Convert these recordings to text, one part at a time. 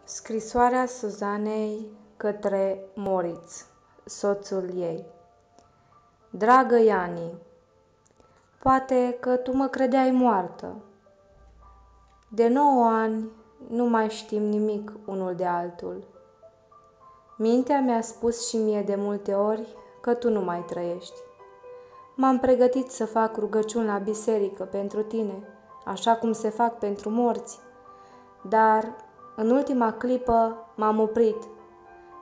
Scrisoarea Suzanei către Moritz, soțul ei. Dragă Iani, poate că tu mă credeai moartă. De 9 ani nu mai știm nimic unul de altul. Mintea mi-a spus și mie de multe ori că tu nu mai trăiești. M-am pregătit să fac rugăciuni la biserică pentru tine, așa cum se fac pentru morți, dar în ultima clipă m-am oprit.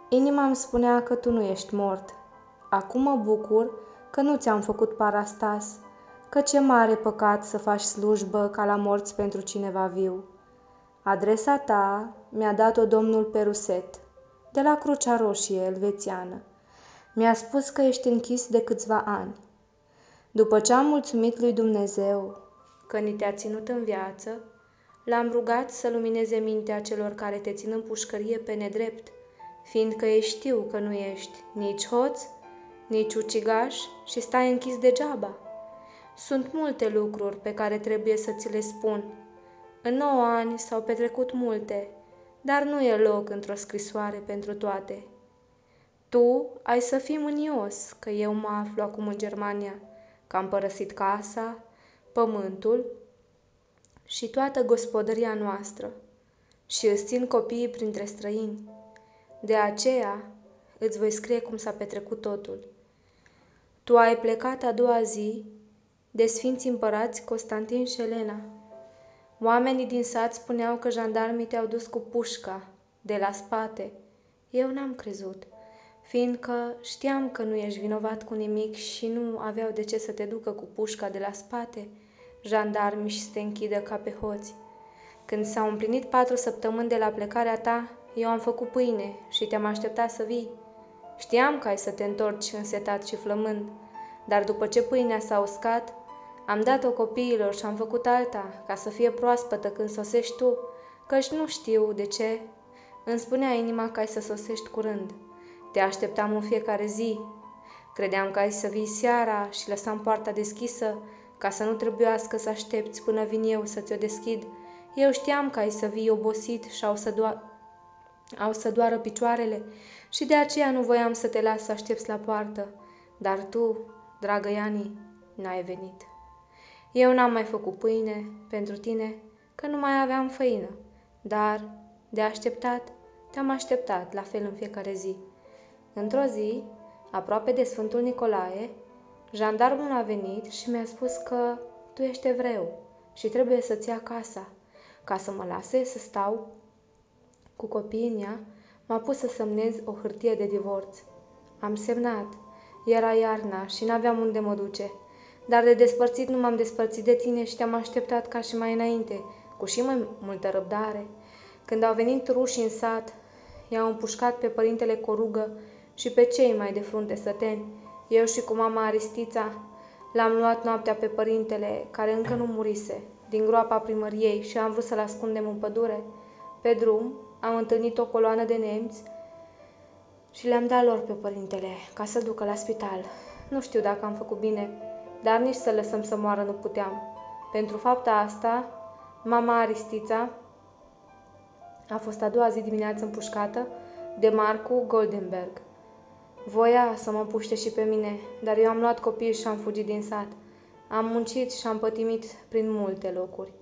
Inima îmi spunea că tu nu ești mort. Acum mă bucur că nu ți-am făcut parastas, căci e mare păcat să faci slujbă ca la morți pentru cineva viu. Adresa ta mi-a dat-o domnul Peruset, de la Crucea Roșie Elvețiană. Mi-a spus că ești închis de câțiva ani. După ce am mulțumit lui Dumnezeu că ni te-a ținut în viață, l-am rugat să lumineze mintea celor care te țin în pușcărie pe nedrept, fiindcă ei știu că nu ești nici hoț, nici ucigaș și stai închis degeaba. Sunt multe lucruri pe care trebuie să ți le spun. În 9 ani s-au petrecut multe, dar nu e loc într-o scrisoare pentru toate. Tu ai să fii mânios că eu mă aflu acum în Germania, că am părăsit casa, pământul și toată gospodăria noastră și îți țin copiii printre străini. De aceea îți voi scrie cum s-a petrecut totul. Tu ai plecat a doua zi de Sfinți Împărați Constantin și Elena. Oamenii din sat spuneau că jandarmii te-au dus cu pușca de la spate. Eu n-am crezut, fiindcă știam că nu ești vinovat cu nimic și nu aveau de ce să te ducă cu pușca de la spate jandarmii și să te închidă ca pe hoți. Când s-au împlinit 4 săptămâni de la plecarea ta, eu am făcut pâine și te-am așteptat să vii. Știam că ai să te întorci însetat și flămând, dar după ce pâinea s-a uscat, am dat-o copiilor și am făcut alta, ca să fie proaspătă când sosești tu, căci nu știu de ce. Îmi spunea inima că ai să sosești curând. Te așteptam în fiecare zi. Credeam că ai să vii seara și lăsam poarta deschisă, ca să nu trebuiască să aștepți până vin eu să ți-o deschid. Eu știam că ai să vii obosit și au să doară picioarele și de aceea nu voiam să te las să aștepți la poartă. Dar tu, dragă Iani, n-ai venit. Eu n-am mai făcut pâine pentru tine, că nu mai aveam făină, dar de așteptat te-am așteptat la fel în fiecare zi. Într-o zi, aproape de Sfântul Nicolae, jandarmul a venit și mi-a spus că tu ești evreu și trebuie să-ți ia casa. Ca să mă lase să stau cu copiii în ea, m-a pus să semnez o hârtie de divorț. Am semnat. Era iarna și n-aveam unde mă duce. Dar de despărțit nu m-am despărțit de tine și te-am așteptat ca și mai înainte, cu și mai multă răbdare. Când au venit rușii în sat, i-au împușcat pe părintele Corugă și pe cei mai de frunte săteni. Eu și cu mama Aristița l-am luat noaptea pe părintele, care încă nu murise, din groapa primăriei și am vrut să-l ascundem în pădure. Pe drum am întâlnit o coloană de nemți și le-am dat lor pe părintele, ca să ducă la spital. Nu știu dacă am făcut bine, dar nici să lăsăm să moară nu puteam. Pentru fapta asta, mama Aristița a fost a doua zi dimineață împușcată de Marcu Goldenberg. Voia să mă împuște și pe mine, dar eu am luat copiii și am fugit din sat. Am muncit și am pătimit prin multe locuri.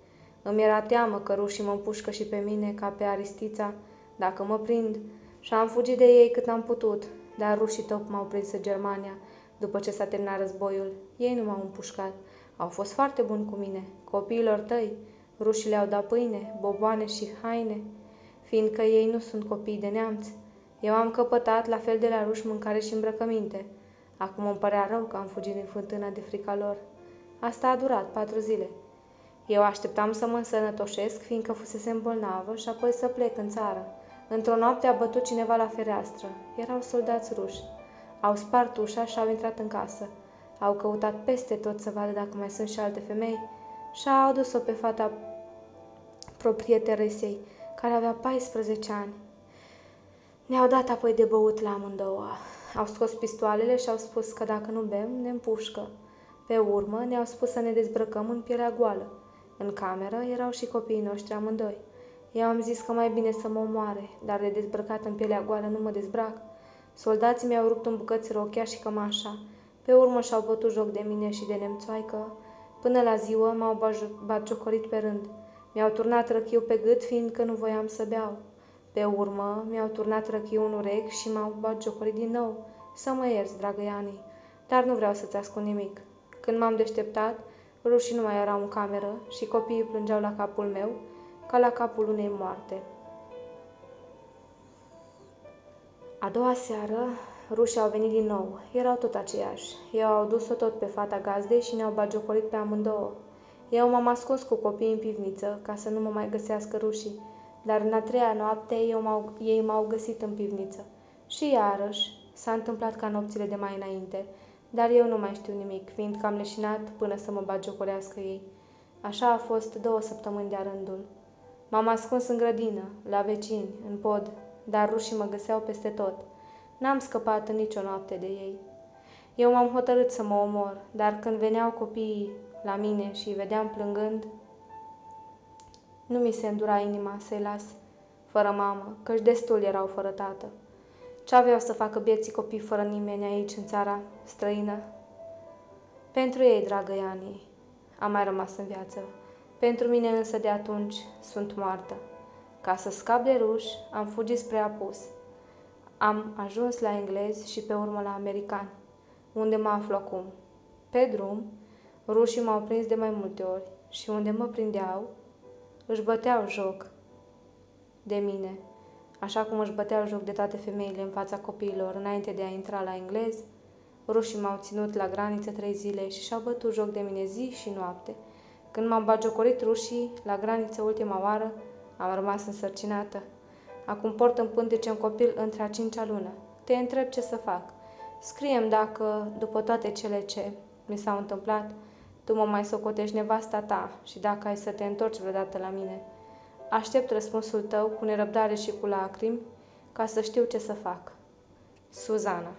Îmi era teamă că rușii mă împușcă și pe mine ca pe Aristița, dacă mă prind, și am fugit de ei cât am putut, dar rușii tocmai m-au prins în Germania. După ce s-a terminat războiul, ei nu m-au împușcat. Au fost foarte buni cu mine. Copiilor tăi, rușii le-au dat pâine, boboane și haine, fiindcă ei nu sunt copii de neamț. Eu am căpătat, la fel de la ruși, mâncare și îmbrăcăminte. Acum îmi părea rău că am fugit din fântâna de frica lor. Asta a durat 4 zile. Eu așteptam să mă însănătoșesc, fiindcă fusesem bolnavă, și apoi să plec în țară. Într-o noapte a bătut cineva la fereastră. Erau soldați ruși. Au spart ușa și au intrat în casă. Au căutat peste tot să vadă dacă mai sunt și alte femei și au adus-o pe fata proprieterei, care avea 14 ani. Ne-au dat apoi de băut la amândouă. Au scos pistoalele și au spus că dacă nu bem, ne împușcă. Pe urmă ne-au spus să ne dezbrăcăm în pielea goală. În cameră erau și copiii noștri amândoi. I-am zis că mai bine să mă omoare, dar de dezbrăcat în pielea goală nu mă dezbrac. Soldații mi-au rupt în bucăți rochia și cămașa. Pe urmă și-au bătut joc de mine și de nemțoaică. Până la ziua m-au batjocorit pe rând. Mi-au turnat răchiul pe gât, fiindcă nu voiam să beau. Pe urmă mi-au turnat răchiul în urechi și m-au batjocorit din nou. Să mă ierți, dragă Iani, dar nu vreau să-ți ascund nimic. Când m-am deșteptat, rușii nu mai erau în cameră și copiii plângeau la capul meu, ca la capul unei moarte. A doua seară, rușii au venit din nou. Erau tot aceiași. Eu au dus-o tot pe fata gazdei și ne-au batjocorit pe amândouă. Eu m-am ascuns cu copiii în pivniță, ca să nu mă mai găsească rușii, dar în a treia noapte ei m-au găsit în pivniță. Și iarăși s-a întâmplat ca nopțile de mai înainte, dar eu nu mai știu nimic, fiindcă am leșinat până să mă batjocorească ei. Așa a fost 2 săptămâni de-a rândul. M-am ascuns în grădină, la vecini, în pod, dar rușii mă găseau peste tot. N-am scăpat în nicio noapte de ei. Eu m-am hotărât să mă omor, dar când veneau copiii la mine și îi vedeam plângând, nu mi se îndura inima să-i las fără mamă, căci destul erau fără tată. Ce aveau să facă bieții copii fără nimeni aici, în țara străină? Pentru ei, dragă Iani, am mai rămas în viață. Pentru mine însă de atunci sunt moartă. Ca să scap de ruși, am fugit spre apus. Am ajuns la englezi și pe urmă la americani, unde mă aflu acum. Pe drum, rușii m-au prins de mai multe ori și unde mă prindeau, își băteau joc de mine, așa cum își băteau joc de toate femeile în fața copiilor înainte de a intra la englezi. Rușii m-au ținut la graniță 3 zile și și-au bătut joc de mine zi și noapte. Când m-au batjocorit rușii la graniță ultima oară, am rămas însărcinată. Acum port în pântece un copil între a 5-a lună. Te întreb ce să fac. Scrie-mi dacă, după toate cele ce mi s-au întâmplat, tu mă mai socotești nevasta ta și dacă ai să te întorci vreodată la mine. Aștept răspunsul tău cu nerăbdare și cu lacrimi, ca să știu ce să fac. Suzana.